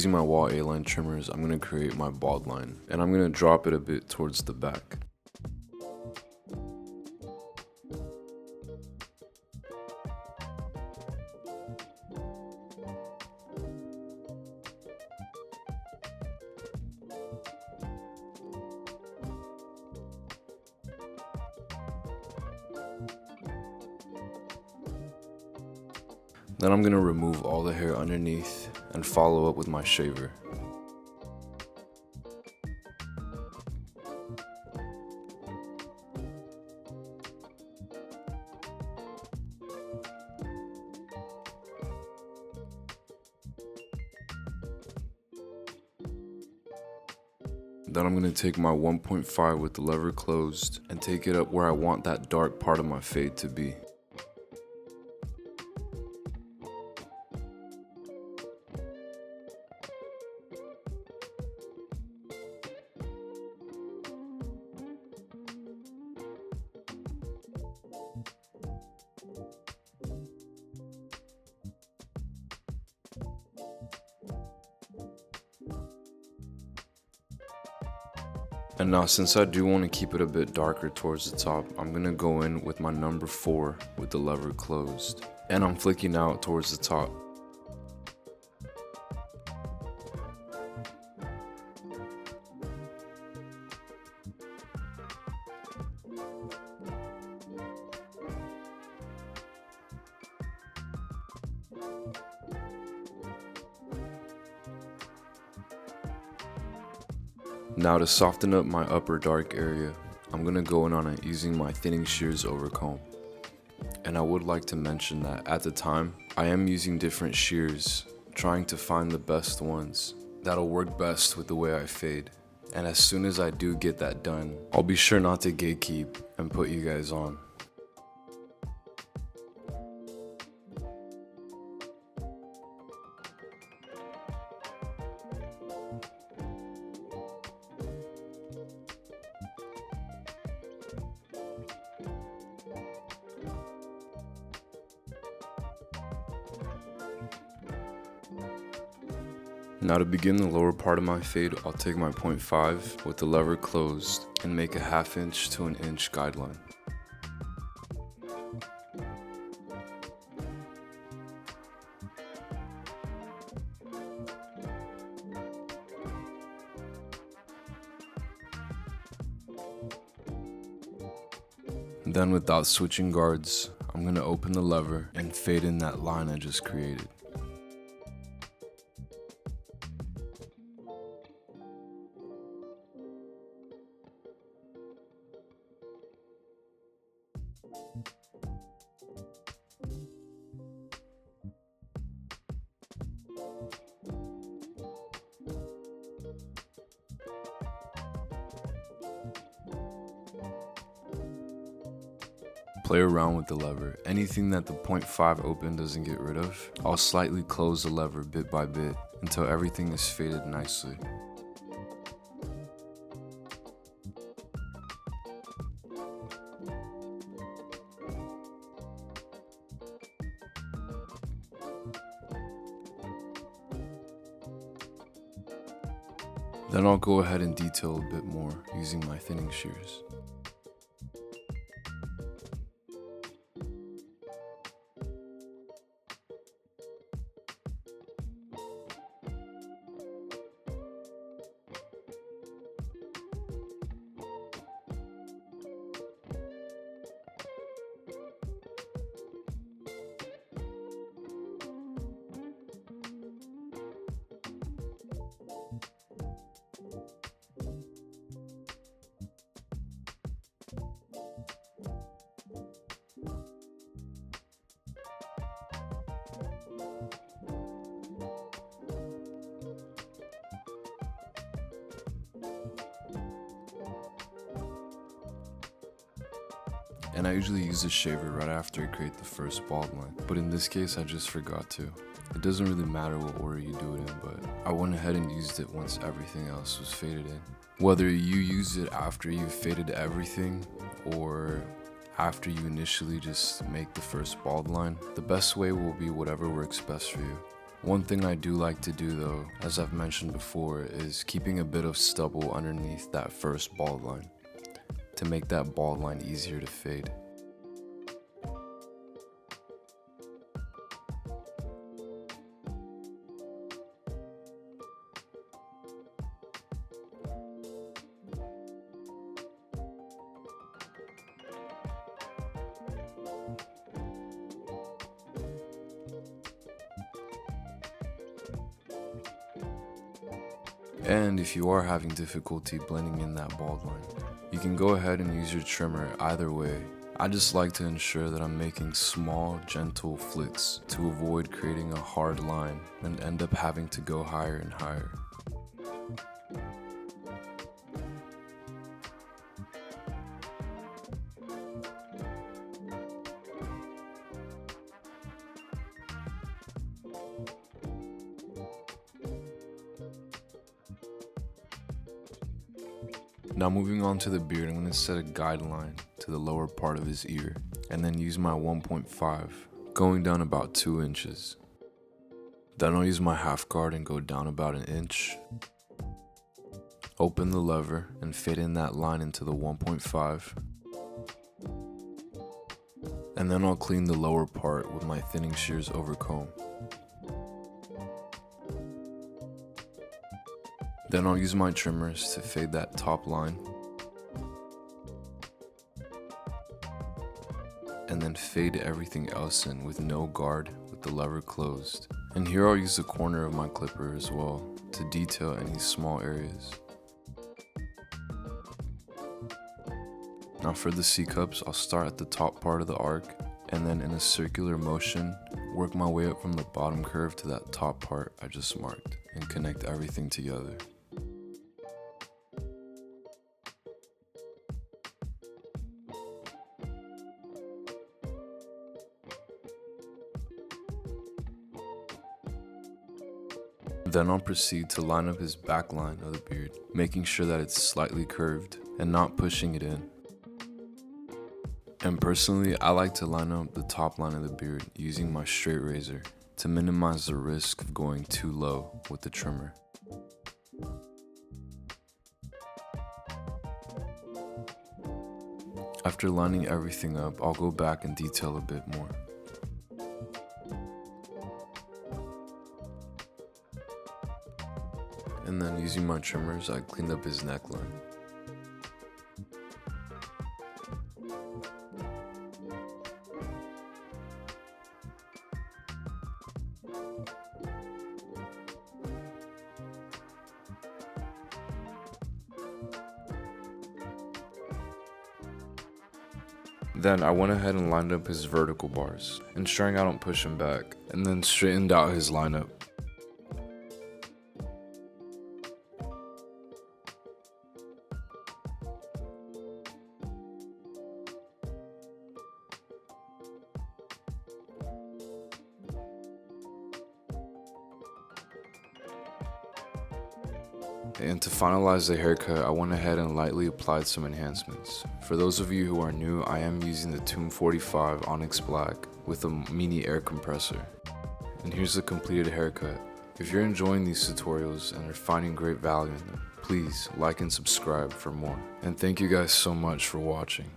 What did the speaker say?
using my wall A-line trimmers, I'm going to create my bald line, and I'm going to drop it a bit towards the back. Then I'm going to remove all the hair underneath and follow up with my shaver. Then I'm going to take my 1.5 with the lever closed and take it up where I want that dark part of my fade to be. And now, since I do want to keep it a bit darker towards the top, I'm going to go in with my number 4 with the lever closed. And I'm flicking out towards the top. Now to soften up my upper dark area, I'm going to go in on it using my thinning shears over comb. And I would like to mention that at the time, I am using different shears, trying to find the best ones that'll work best with the way I fade. And as soon as I do get that done, I'll be sure not to gatekeep and put you guys on. Now to begin the lower part of my fade, I'll take my 0.5 with the lever closed and make a 1/2 inch to 1 inch guideline. Then without switching guards, I'm going to open the lever and fade in that line I just created. Play around with the lever. Anything that the 0.5 open doesn't get rid of, I'll slightly close the lever bit by bit until everything is faded nicely. Then I'll go ahead and detail a bit more using my thinning shears. And I usually use a shaver right after I create the first bald line, but in this case I just forgot to. It doesn't really matter what order you do it in, but I went ahead and used it once everything else was faded in. Whether you use it after you've faded everything or after you initially just make the first bald line, the best way will be whatever works best for you. One thing I do like to do though, as I've mentioned before, is keeping a bit of stubble underneath that first bald line to make that bald line easier to fade. And if you are having difficulty blending in that bald line, you can go ahead and use your trimmer either way. I just like to ensure that I'm making small, gentle flicks to avoid creating a hard line and end up having to go higher and higher. Now moving on to the beard, I'm going to set a guideline to the lower part of his ear and then use my 1.5, going down about 2 inches. Then I'll use my half guard and go down about 1 inch. Open the lever and fit in that line into the 1.5. And then I'll clean the lower part with my thinning shears over comb. Then I'll use my trimmers to fade that top line. And then fade everything else in with no guard with the lever closed. And here I'll use the corner of my clipper as well to detail any small areas. Now for the C-cups, I'll start at the top part of the arc and then in a circular motion, work my way up from the bottom curve to that top part I just marked and connect everything together. Then I'll proceed to line up his back line of the beard, making sure that it's slightly curved and not pushing it in. And personally, I like to line up the top line of the beard using my straight razor to minimize the risk of going too low with the trimmer. After lining everything up, I'll go back and detail a bit more. And then using my trimmers, I cleaned up his neckline. Then I went ahead and lined up his vertical bars, ensuring I don't push him back, and then straightened out his lineup. And to finalize the haircut, I went ahead and lightly applied some enhancements. For those of you who are new, I am using the Tomb 45 Onyx Black with a mini air compressor. And here's the completed haircut. If you're enjoying these tutorials and are finding great value in them, please like and subscribe for more. And thank you guys so much for watching.